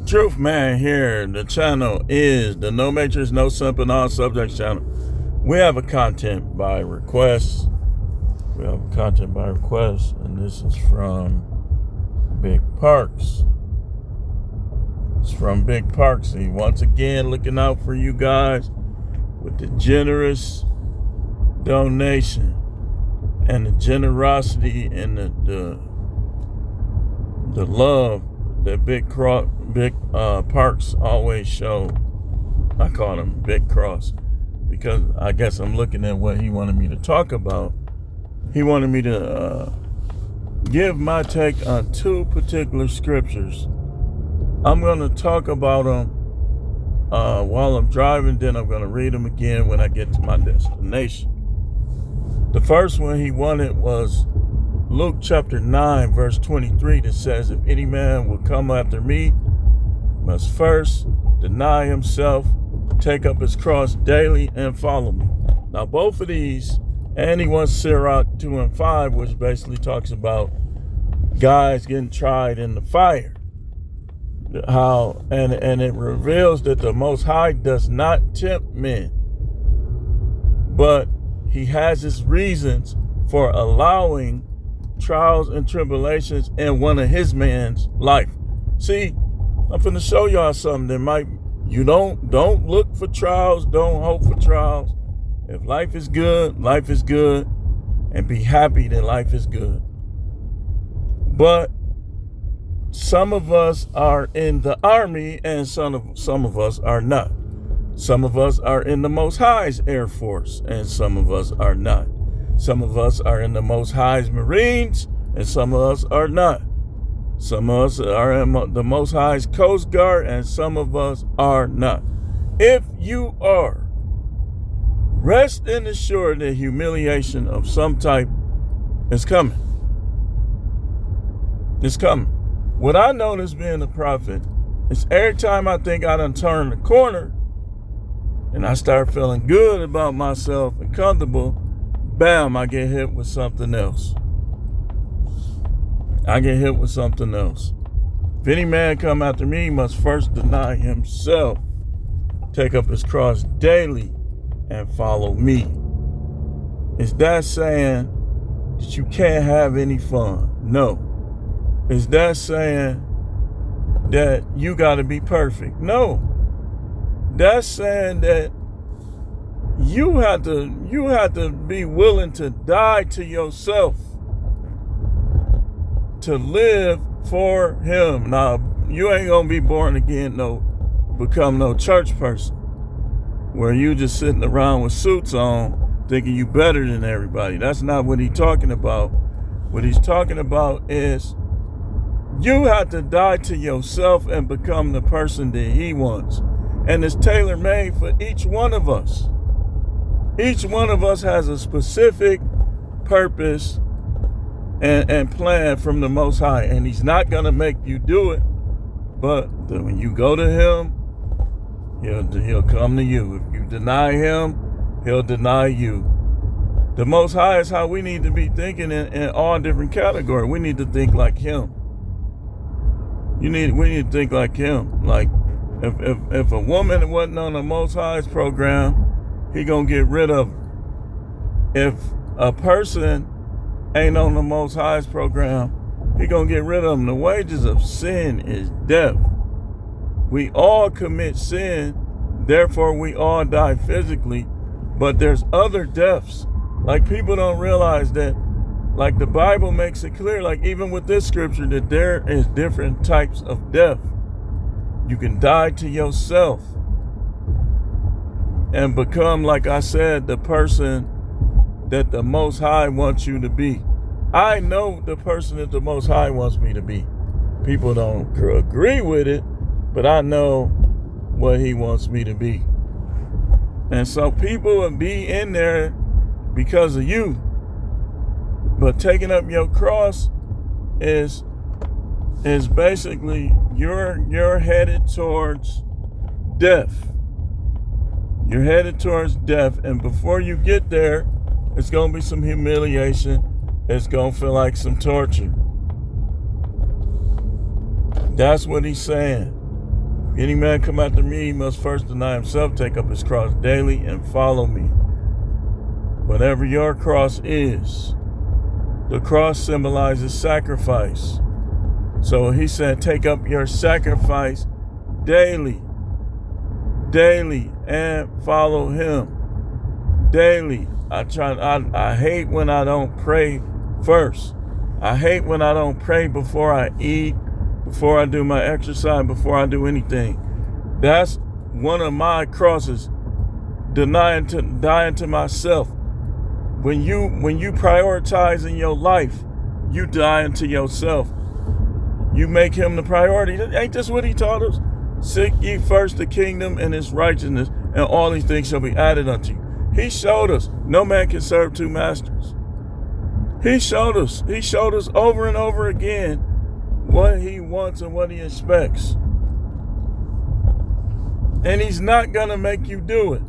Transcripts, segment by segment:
Truth Man here. The channel is the No Matrix, No Simp, and All Subjects channel. We have a content by request. And this is from Big Parks. It's from Big Parks. He once again looking out for you guys with the generous donation and the generosity and the love that Big Parks always show. I call him Big Cross because I guess I'm looking at what he wanted me to talk about. He wanted me to give my take on two particular scriptures. I'm going to talk about them while I'm driving, then I'm going to read them again when I get to my destination. The first one he wanted was Luke chapter 9, verse 23, that says, if any man will come after me, must first deny himself, take up his cross daily, and follow me. Now, both of these, and he wants Srirach 2 and 5, which basically talks about guys getting tried in the fire. And it reveals that the Most High does not tempt men, but he has his reasons for allowing trials and tribulations in one of his man's life. See, I'm finna show y'all something that might, you don't look for trials, don't hope for trials. If life is good, and be happy that life is good. But some of us are in the army and some of us are not. Some of us are in the Most High's Air Force and some of us are not. Some of us are in the Most High's Marines and some of us are not. Some of us are in the Most High's Coast Guard and some of us are not. If you are, rest and assured that humiliation of some type is coming. It's coming. What I notice being a prophet is every time I think I done turned the corner and I start feeling good about myself and comfortable, bam, I get hit with something else. If any man come after me, he must first deny himself, take up his cross daily, and follow me. Is that saying that you can't have any fun? No. Is that saying that you got to be perfect? No. That's saying that you have to be willing to die to yourself to live for him. Now, you ain't gonna be born again, become no church person where you just sitting around with suits on thinking you better than everybody. That's not what he's talking about. What he's talking about is you have to die to yourself and become the person that he wants. And it's tailor-made for each one of us. Each one of us has a specific purpose and plan from the Most High. And he's not going to make you do it. But when you go to him, he'll come to you. If you deny him, he'll deny you. The Most High is how we need to be thinking in all different categories. We need to think like him. We need to think like him. Like if a woman wasn't on the Most High's program, he gonna get rid of her. If a person ain't on the Most High's program, he gonna get rid of them. The wages of sin is death. We all commit sin, therefore we all die physically, but there's other deaths. Like, people don't realize that, like, the Bible makes it clear, like even with this scripture, that there is different types of death. You can die to yourself and become, like I said, the person that the Most High wants you to be. I know the person that the Most High wants me to be. People don't agree with it, but I know what he wants me to be. And so people will be in there because of you. But taking up your cross is basically you're headed towards death. You're headed towards death, and before you get there, it's gonna be some humiliation. It's gonna feel like some torture. That's what he's saying. If any man come after me, he must first deny himself, take up his cross daily, and follow me. Whatever your cross is, the cross symbolizes sacrifice. So he said, take up your sacrifice daily, and follow him daily. I hate when I don't pray first. I hate when I don't pray before I eat, before I do my exercise, before I do anything. That's one of my crosses, dying to myself. When you prioritize in your life, you die to yourself. You make him the priority. Ain't this what he taught us? Seek ye first the kingdom and its righteousness, and all these things shall be added unto you. He showed us no man can serve two masters. He showed us over and over again what he wants and what he expects. And he's not going to make you do it.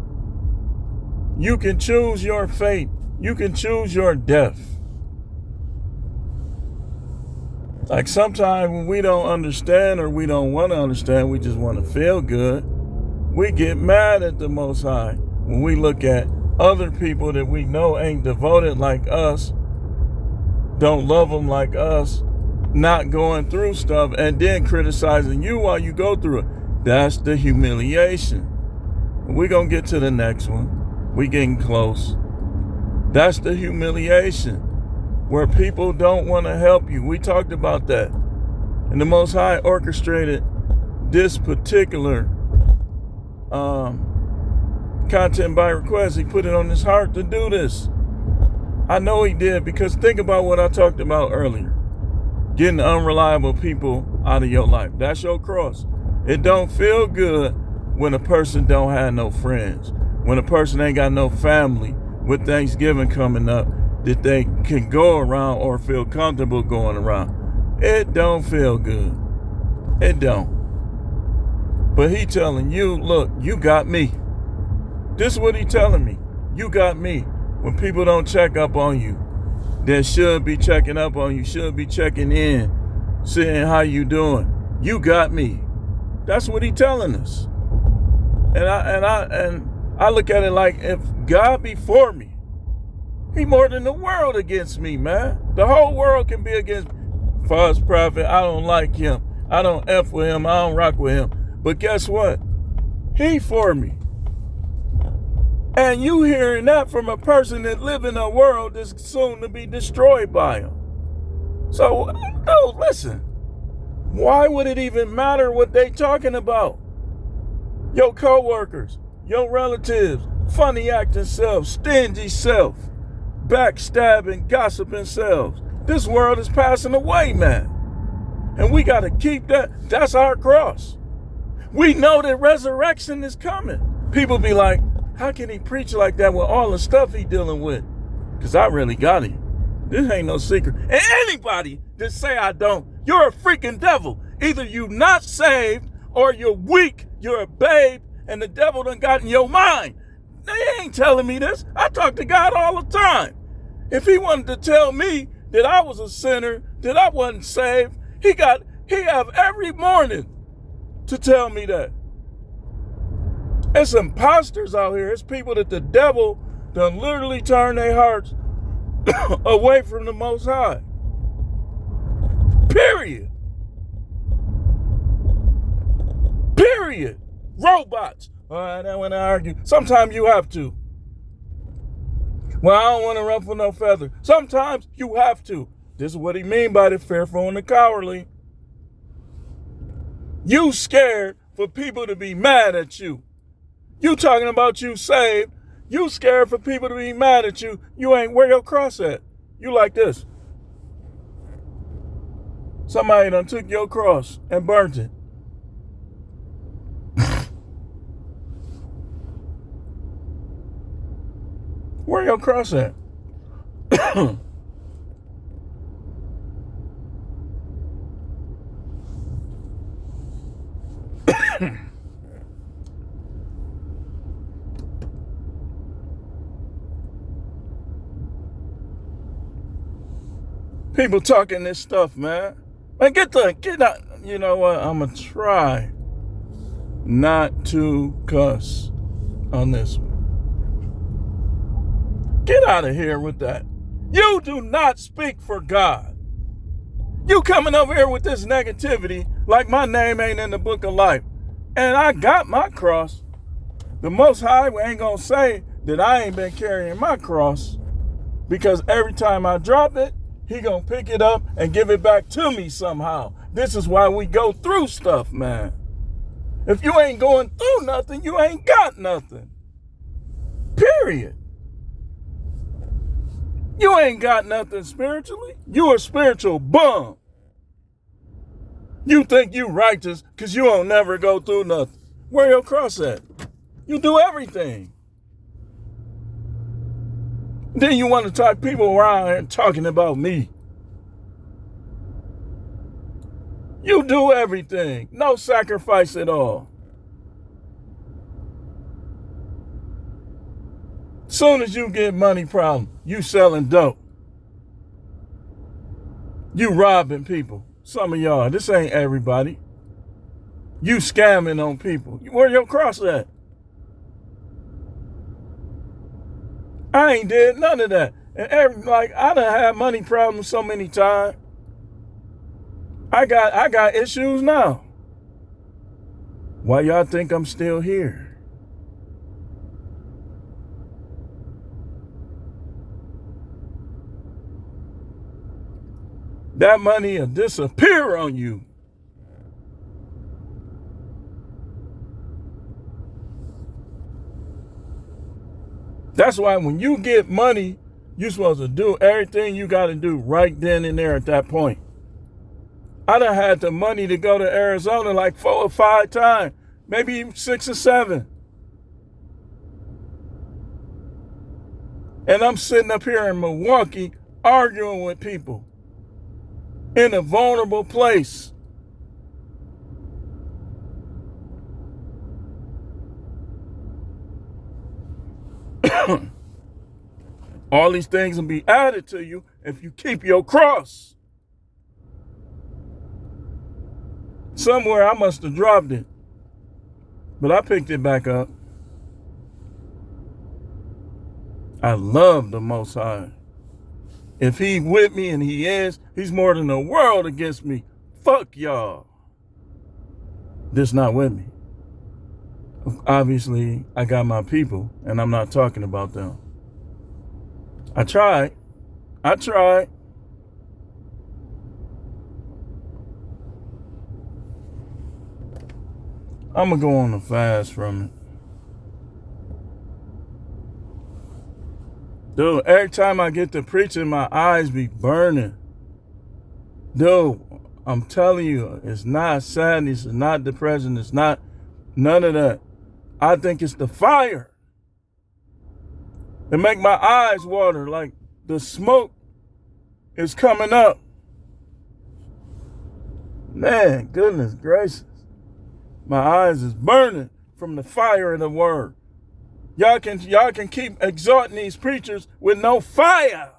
You can choose your fate. You can choose your death. Like sometimes when we don't understand or we don't want to understand, we just want to feel good. We get mad at the Most High when we look at other people that we know ain't devoted like us, don't love them like us, not going through stuff, and then criticizing you while you go through it. That's the humiliation. We're going to get to the next one. We getting close. That's the humiliation, where people don't want to help you. We talked about that. And the Most High orchestrated this particular content by request. He put it on his heart to do this. I know he did, because think about what I talked about earlier. Getting unreliable people out of your life. That's your cross. It don't feel good when a person don't have no friends. When a person ain't got no family with Thanksgiving coming up that they can go around or feel comfortable going around. It don't feel good. It don't. But he telling you, look, you got me. This is what he telling me. You got me. When people don't check up on you, they should be checking up on you, should be checking in, seeing how you doing. You got me. That's what he telling us. And I look at it like, if God be for me, he more than the world against me, man. The whole world can be against me. False prophet, I don't like him. I don't F with him. I don't rock with him. But guess what? He for me. And you hearing that from a person that live in a world that's soon to be destroyed by him. So, no, listen. Why would it even matter what they talking about? Your co-workers, your relatives, funny acting self, stingy self, backstabbing, gossiping selves. This world is passing away, man. And we got to keep that. That's our cross. We know that resurrection is coming. People be like, how can he preach like that with all the stuff he dealing with? Because I really got him. This ain't no secret. And anybody that say I don't, you're a freaking devil. Either you not saved or you're weak, you're a babe, and the devil done got in your mind. They ain't telling me this. I talk to God all the time. If he wanted to tell me that I was a sinner, that I wasn't saved, he have every morning to tell me that. It's imposters out here. It's people that the devil done literally turned their hearts away from the Most High. Period. Period. Robots. I don't want to argue. Sometimes you have to. Well, I don't want to ruffle no feather. Sometimes you have to. This is what he mean by the fearful and the cowardly. You scared for people to be mad at you. You talking about you saved. You scared for people to be mad at you. You ain't where your cross at. You like this. Somebody done took your cross and burnt it. Where your cross at? People talking this stuff, man. Man, get out. You know what? I'm going to try not to cuss on this one. Get out of here with that. You do not speak for God. You coming over here with this negativity like my name ain't in the book of life. And I got my cross. The Most High ain't gonna say that I ain't been carrying my cross, because every time I drop it, he gonna pick it up and give it back to me somehow. This is why we go through stuff, man. If you ain't going through nothing, you ain't got nothing. Period. You ain't got nothing spiritually. You a spiritual bum. You think you righteous because you won't never go through nothing. Where your cross at? You do everything. Then you want to talk people around here talking about me. You do everything. No sacrifice at all. Soon as you get money problem, you selling dope. You robbing people. Some of y'all. This ain't everybody. You scamming on people. Where your cross at? I ain't did none of that. And I done had money problems so many times. I got issues now. Why y'all think I'm still here? That money will disappear on you. That's why when you get money, you're supposed to do everything you got to do right then and there at that point. I done had the money to go to Arizona like 4 or 5 times, maybe 6 or 7. And I'm sitting up here in Milwaukee arguing with people in a vulnerable place. All these things will be added to you if you keep your cross. Somewhere I must have dropped it, but I picked it back up. I love the Most High. If he with me, and he is, he's more than the world against me. Fuck y'all. This not with me. Obviously, I got my people, and I'm not talking about them. I tried. I'm going to go on a fast from it. Dude, every time I get to preaching, my eyes be burning. Dude, I'm telling you, it's not sadness, it's not depression, it's not none of that. I think it's the fire. It make my eyes water like the smoke is coming up. Man, goodness gracious. My eyes is burning from the fire of the word. Y'all can keep exhorting these preachers with no fire.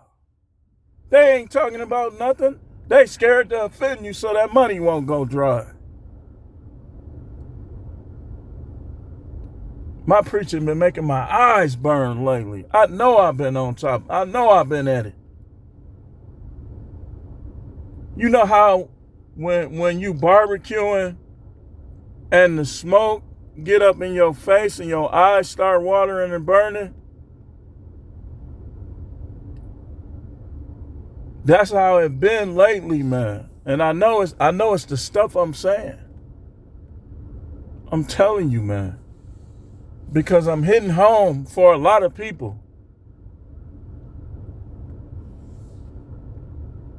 They ain't talking about nothing. They scared to offend you so that money won't go dry. My preaching been making my eyes burn lately. I know I've been on top. I know I've been at it. You know how when you barbecuing and the smoke get up in your face and your eyes start watering and burning? That's how it been lately, man. And I know it's the stuff I'm saying. I'm telling you, man. Because I'm hitting home for a lot of people.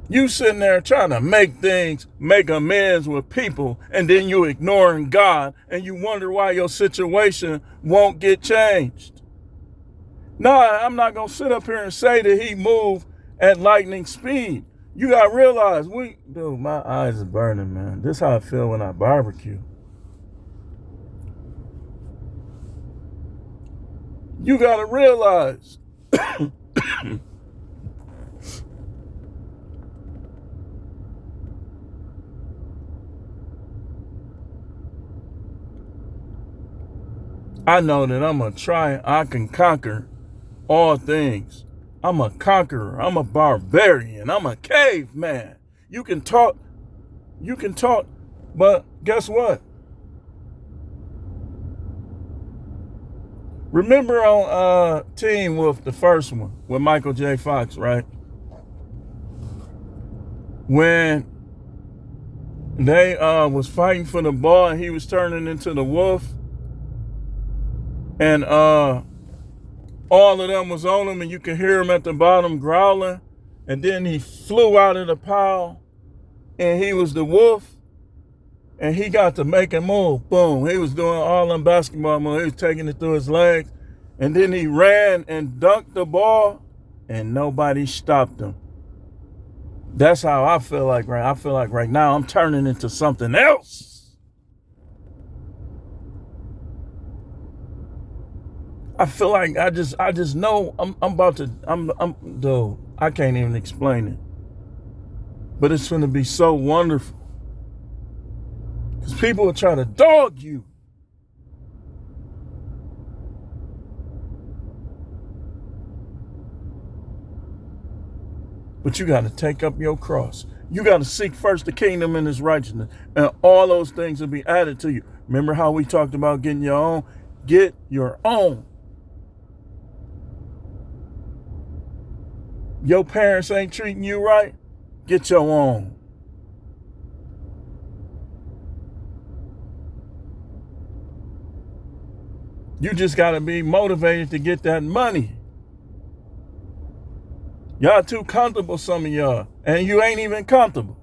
You sitting there trying to make amends with people, and then you ignoring God, and you wonder why your situation won't get changed. No, I'm not going to sit up here and say that he moved at lightning speed. You got to realize, dude, my eyes are burning, man. This is how I feel when I barbecue. You got to realize I know that I can conquer all things. I'm a conqueror. I'm a barbarian. I'm a caveman. You can talk, but guess what? Remember on Teen Wolf, the first one, with Michael J. Fox, right? When they was fighting for the ball and he was turning into the wolf, and all of them was on him, and you could hear him at the bottom growling, and then he flew out of the pile, and he was the wolf, and he got to make a move. Boom. He was doing all them basketball moves. He was taking it through his legs, and then he ran and dunked the ball, and nobody stopped him. That's how I feel like right now I'm turning into something else. I feel like I just know dude, I can't even explain it. But it's going to be so wonderful. Because people will try to dog you. But you got to take up your cross. You got to seek first the kingdom and his righteousness. And all those things will be added to you. Remember how we talked about getting your own? Get your own. Your parents ain't treating you right? Get your own. You just got to be motivated to get that money. Y'all too comfortable, some of y'all, and you ain't even comfortable.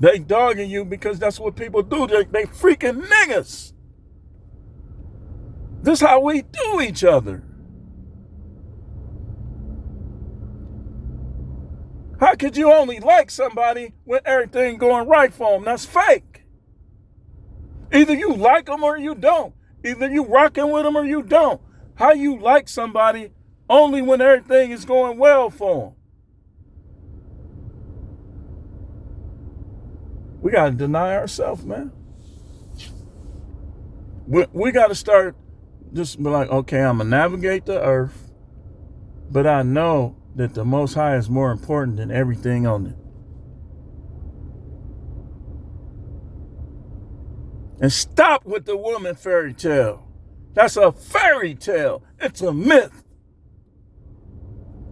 They dogging you because that's what people do. They freaking niggas. This is how we do each other. How could you only like somebody when everything going right for them? That's fake. Either you like them or you don't. Either you rocking with them or you don't. How you like somebody only when everything is going well for them? We got to deny ourselves, man. We got to start just be like, okay, I'm going to navigate the earth, but I know that the Most High is more important than everything on it. And stop with the woman fairy tale. That's a fairy tale. It's a myth.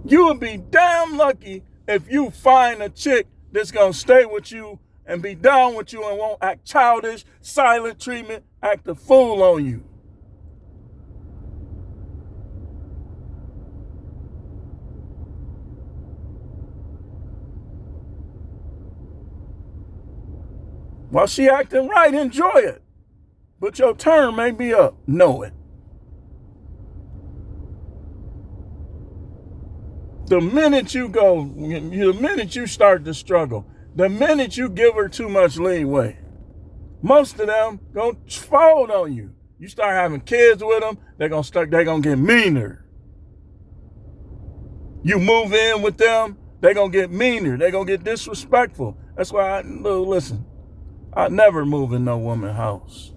You would be damn lucky if you find a chick that's going to stay with you and be down with you and won't act childish, silent treatment, act a fool on you. While she acting right, enjoy it. But your turn may be up. Know it. The minute you start to struggle, the minute you give her too much leeway, most of them gonna fold on you. You start having kids with them, they're gonna get meaner. You move in with them, they're gonna get meaner. They're gonna get disrespectful. That's why listen, I never move in no woman's house.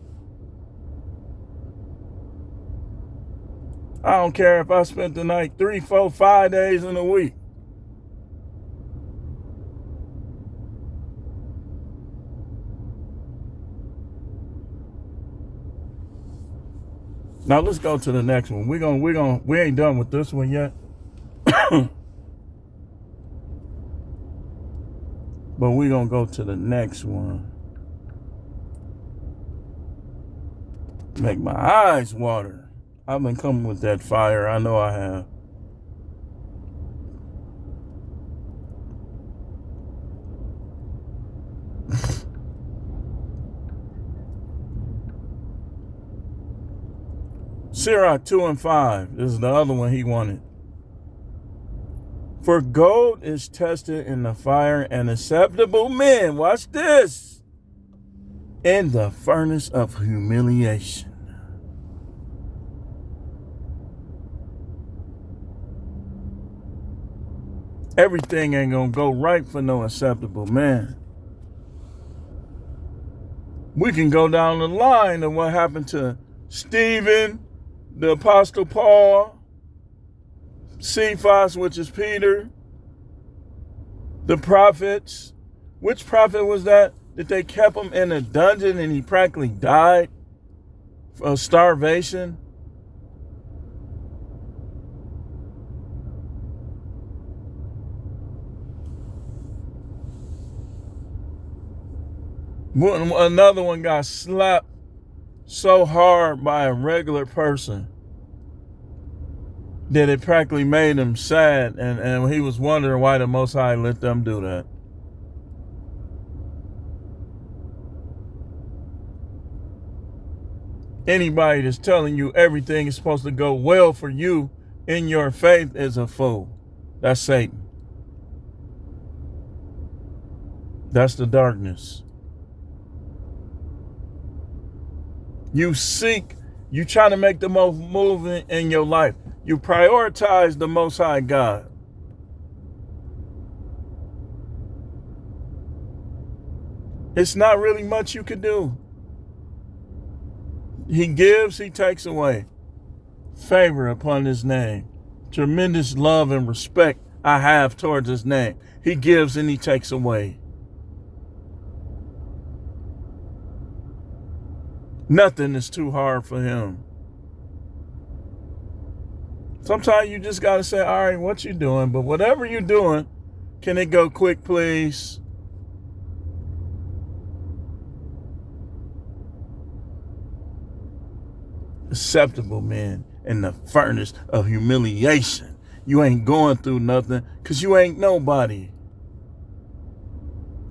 I don't care if I spent the night 3, 4, 5 days in a week. Now let's go to the next one. We ain't done with this one yet. But we're gonna go to the next one. Make my eyes water. I've been coming with that fire. I know I have. Srirach 2 and 5. This is the other one he wanted. For gold is tested in the fire, and acceptable men, watch this, in the furnace of humiliation. Everything ain't gonna go right for no acceptable man. We can go down the line of what happened to Stephen, the Apostle Paul, Cephas, which is Peter, the prophets. Which prophet was that they kept him in a dungeon and he practically died of starvation? Another one got slapped so hard by a regular person that it practically made him sad, and he was wondering why the Most High let them do that. Anybody that's telling you everything is supposed to go well for you in your faith is a fool. That's Satan. That's the darkness. You try to make the most movement in your life. You prioritize the Most High God. It's not really much you can do. He gives, he takes away. Favor upon his name. Tremendous love and respect I have towards his name. He gives and he takes away. Nothing is too hard for him. Sometimes you just got to say, all right, what you doing? But whatever you're doing, can it go quick, please? Acceptable, man, in the furnace of humiliation. You ain't going through nothing because you ain't nobody.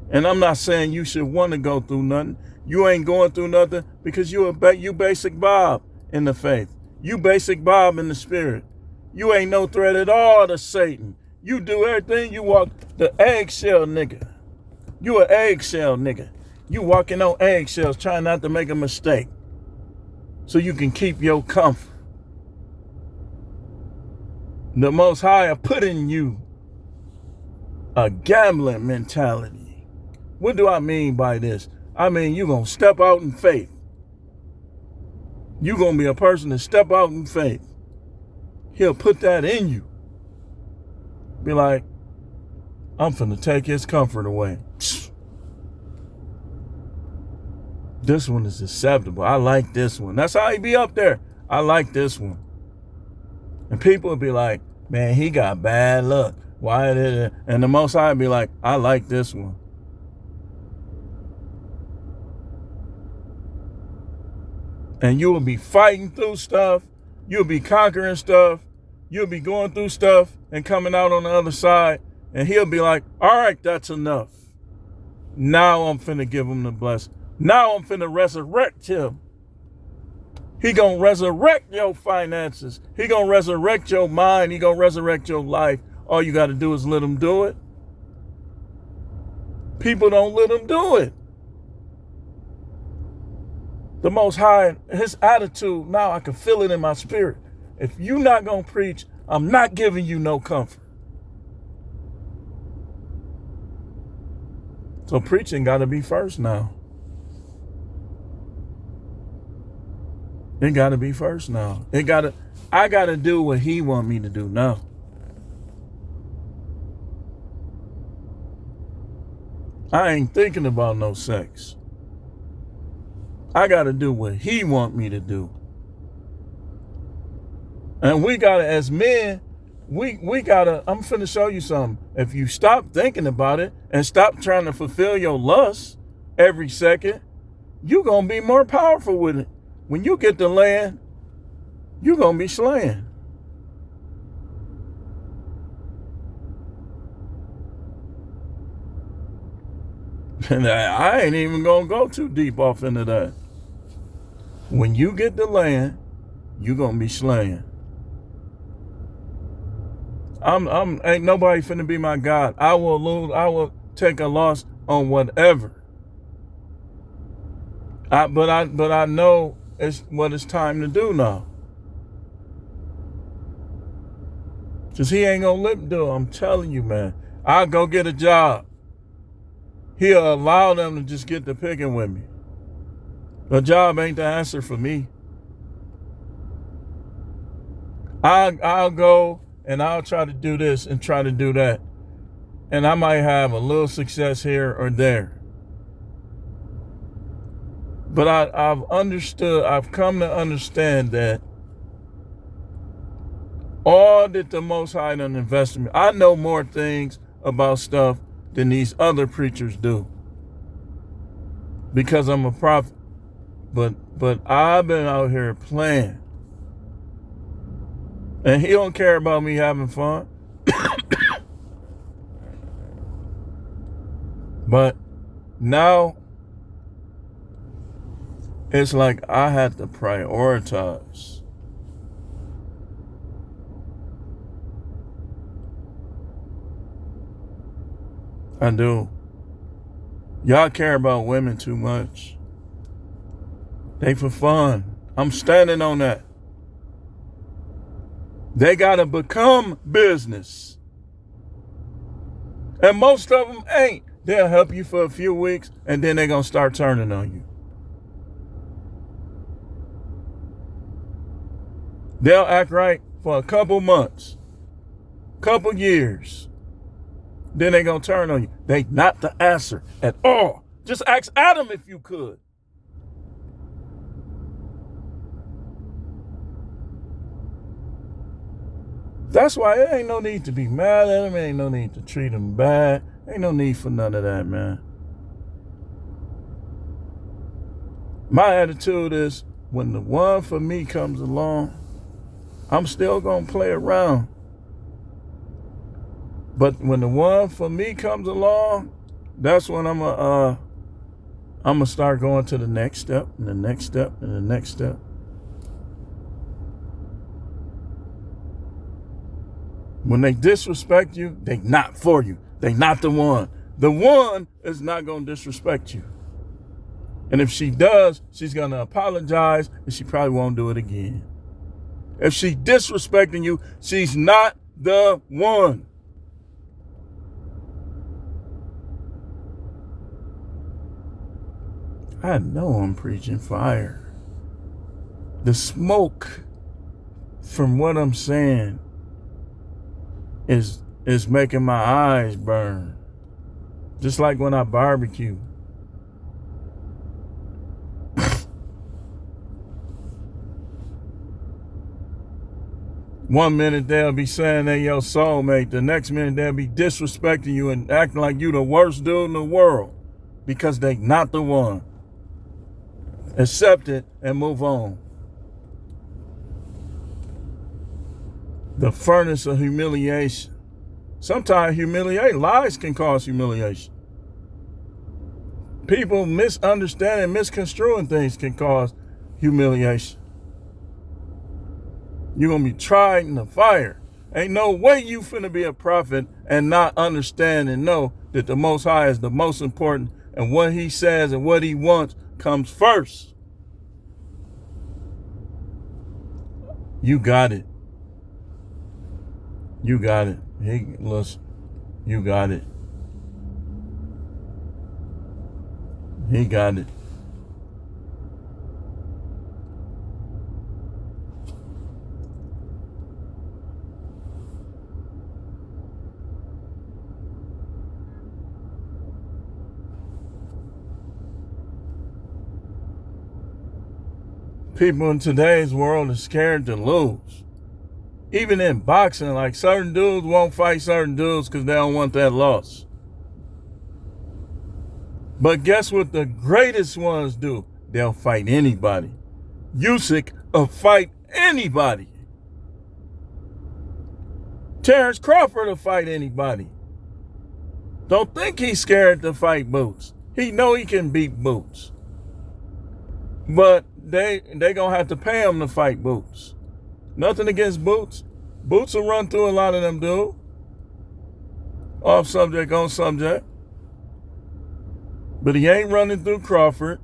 And I'm not saying you should want to go through nothing. You ain't going through nothing because you basic Bob in the faith. You basic Bob in the spirit. You ain't no threat at all to Satan. You do everything. You walk the eggshell nigga. You an eggshell nigga. You walking on eggshells trying not to make a mistake so you can keep your comfort. The Most High put in you a gambling mentality. What do I mean by this? I mean, you're going to step out in faith. You're going to be a person that step out in faith. He'll put that in you. Be like, I'm finna take his comfort away. This one is acceptable. I like this one. That's how he be up there. I like this one. And people will be like, man, he got bad luck. Why did it? And the Most High be like, I like this one. And you will be fighting through stuff. You'll be conquering stuff. You'll be going through stuff and coming out on the other side. And he'll be like, all right, that's enough. Now I'm finna give him the blessing. Now I'm finna resurrect him. He gonna resurrect your finances. He gonna resurrect your mind. He gonna resurrect your life. All you gotta do is let him do it. People don't let him do it. The Most High, his attitude, now I can feel it in my spirit. If you're not going to preach, I'm not giving you no comfort. So preaching got to be first now. It got to be first now. I got to do what he want me to do now. I ain't thinking about no sex. I got to do what he want me to do. And we got to, as men, we got to, I'm finna show you something. If you stop thinking about it and stop trying to fulfill your lust every second, you're going to be more powerful with it. When you get the land, you're going to be slaying. And I ain't even going to go too deep off into that. When you get the land, you're going to be slaying. Ain't nobody finna be my God. I will lose. I will take a loss on whatever. But I know it's what it's time to do now. Cause he ain't gonna let me do it. I'm telling you, man. I'll go get a job. He'll allow them to just get to picking with me. The job ain't the answer for me. I'll go and I'll try to do this and try to do that. And I might have a little success here or there. But I've come to understand that all that the Most High done invested in me. I know more things about stuff than these other preachers do. Because I'm a prophet. But I've been out here playing. And he don't care about me having fun. But now it's like I had to prioritize. I do. Y'all care about women too much. They for fun. I'm standing on that. They gotta become business. And most of them ain't. They'll help you for a few weeks and then they're gonna start turning on you. They'll act right for a couple months, couple years. Then they're gonna turn on you. They not the answer at all. Just ask Adam if you could. That's why there ain't no need to be mad at him. Ain't no need to treat him bad. Ain't no need for none of that, man. My attitude is when the one for me comes along, I'm still going to play around. But when the one for me comes along, that's when I'm going to start going to the next step and the next step and the next step. When they disrespect you, they not for you. They not the one. The one is not going to disrespect you. And if she does, she's going to apologize and she probably won't do it again. If she disrespecting you, she's not the one. I know I'm preaching fire. The smoke from what I'm saying is making my eyes burn. Just like when I barbecue. One minute they'll be saying they're your soulmate. The next minute they'll be disrespecting you and acting like you the worst dude in the world because they not the one. Accept it and move on. The furnace of humiliation. Sometimes lies can cause humiliation. People misunderstanding, misconstruing things can cause humiliation. You're going to be tried in the fire. Ain't no way you finna be a prophet and not understand and know that the Most High is the most important and what he says and what he wants comes first. You got it. You got it. Hey, listen, you got it. He got it. People in today's world are scared to lose. Even in boxing, like certain dudes won't fight certain dudes because they don't want that loss. But guess what the greatest ones do? They'll fight anybody. Usyk will fight anybody. Terrence Crawford will fight anybody. Don't think he's scared to fight Boots. He know he can beat Boots. But they gonna have to pay him to fight Boots. Nothing against Boots. Boots will run through a lot of them, dude. Off subject, on subject. But he ain't running through Crawford.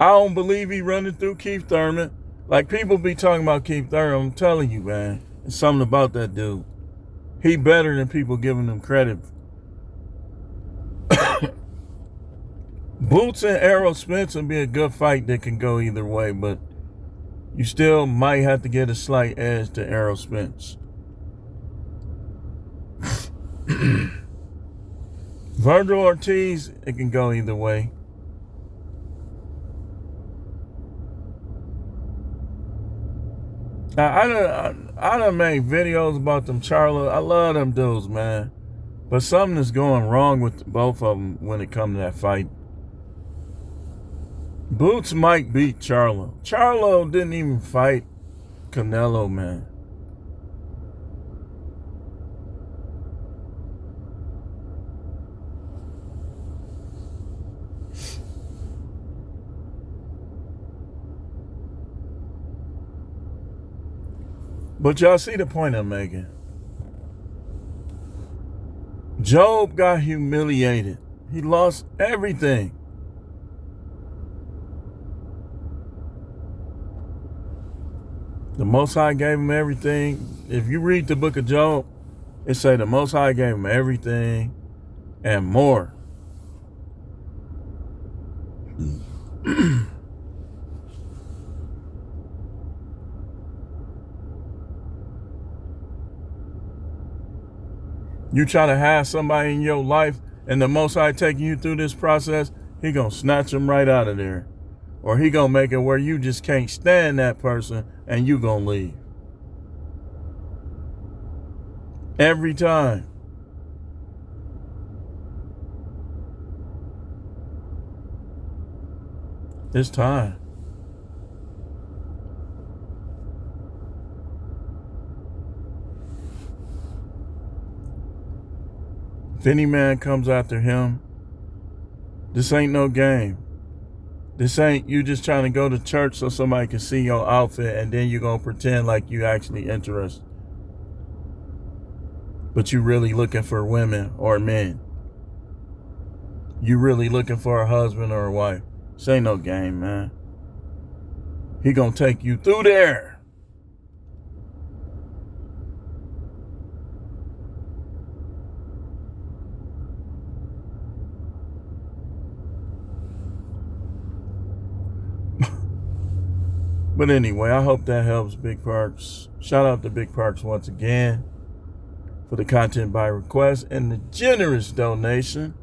I don't believe he running through Keith Thurman. Like people be talking about Keith Thurman. I'm telling you, man. There's something about that dude. He better than people giving him credit. Boots and Errol Spence would be a good fight that can go either way, but you still might have to get a slight edge to Errol Spence. Virgil Ortiz, it can go either way. I done made videos about them Charlo. I love them dudes, man. But something is going wrong with both of them when it comes to that fight. Boots might beat Charlo. Charlo didn't even fight Canelo, man. But y'all see the point I'm making. Job got humiliated. He lost everything. The Most High gave him everything. If you read the book of Job, it say the Most High gave him everything and more. You try to have somebody in your life and the Most High taking you through this process, he gonna snatch them right out of there. Or he gonna make it where you just can't stand that person and you gonna leave. Every time. It's time. If any man comes after him, this ain't no game. This ain't you just trying to go to church so somebody can see your outfit and then you're going to pretend like you actually interested. But you really looking for women or men. You really looking for a husband or a wife. This ain't no game, man. He going to take you through there. But anyway, I hope that helps Big Parks. Shout out to Big Parks once again for the content by request and the generous donation.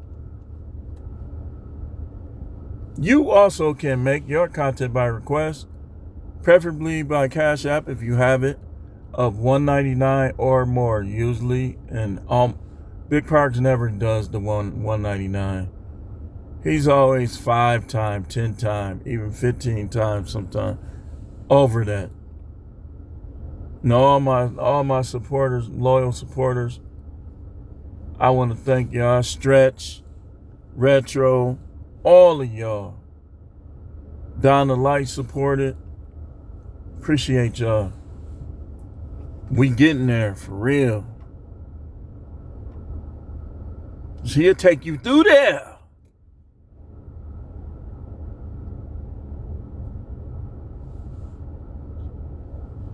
You also can make your content by request, preferably by Cash App if you have it, of $1.99 or more usually. And Big Parks never does the $1.99. He's always 5 times, 10 times, even 15 times sometimes. Over that. And all my supporters, loyal supporters, I want to thank y'all. Stretch, Retro, all of y'all. Down the Light supported. Appreciate y'all. We getting there for real. He'll take you through there.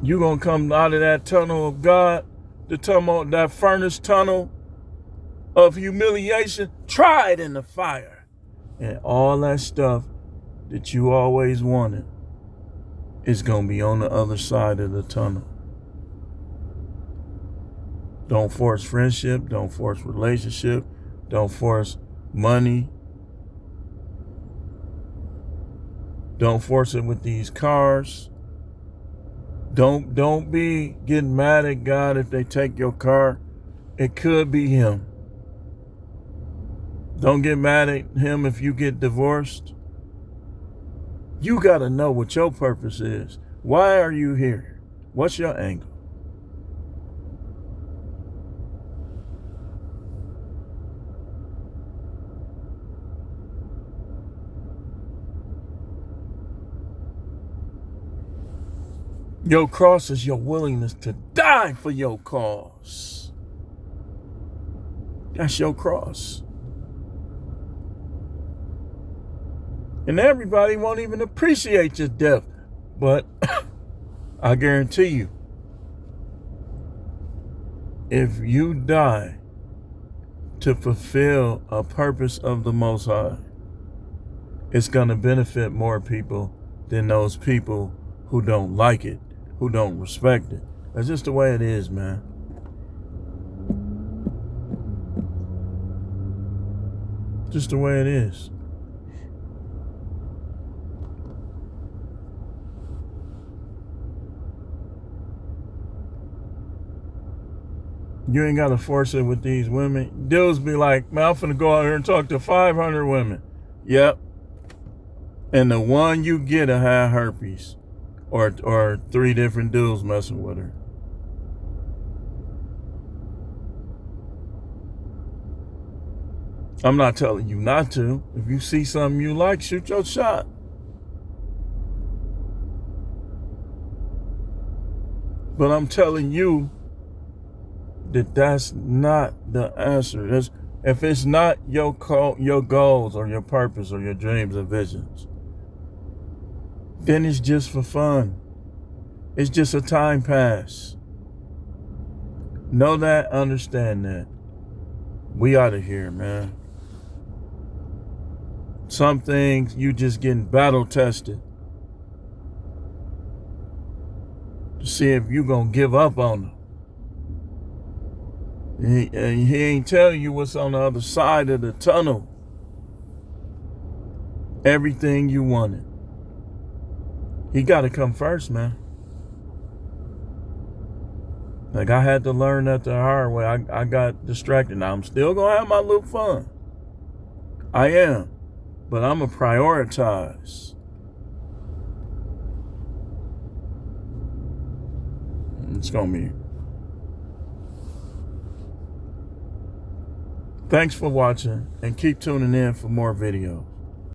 You're going to come out of that tunnel of God, that furnace tunnel of humiliation, tried in the fire. And all that stuff that you always wanted is going to be on the other side of the tunnel. Don't force friendship. Don't force relationship. Don't force money. Don't force it with these cars. Don't be getting mad at God if they take your car. It could be him. Don't get mad at him if you get divorced. You got to know what your purpose is. Why are you here? What's your angle? Your cross is your willingness to die for your cause. That's your cross. And everybody won't even appreciate your death. But I guarantee you, if you die to fulfill a purpose of the Most High, it's going to benefit more people than those people who don't like it, who don't respect it. That's just the way it is, man. Just the way it is. You ain't got to force it with these women. Dudes be like, man, I'm finna go out here and talk to 500 women. Yep. And the one you get will have herpes. Or 3 different dudes messing with her. I'm not telling you not to. If you see something you like, shoot your shot. But I'm telling you that that's not the answer. If it's not your goals or your purpose or your dreams and visions, then it's just for fun. It's just a time pass. Know that, understand that. We out of here, man. Some things you just getting battle tested to see if you gonna give up on them. And he ain't telling you what's on the other side of the tunnel. Everything you wanted. He got to come first, man. Like, I had to learn that the hard way. I got distracted. Now, I'm still going to have my little fun. I am. But I'm going to prioritize. It's going to be. Thanks for watching, and keep tuning in for more videos.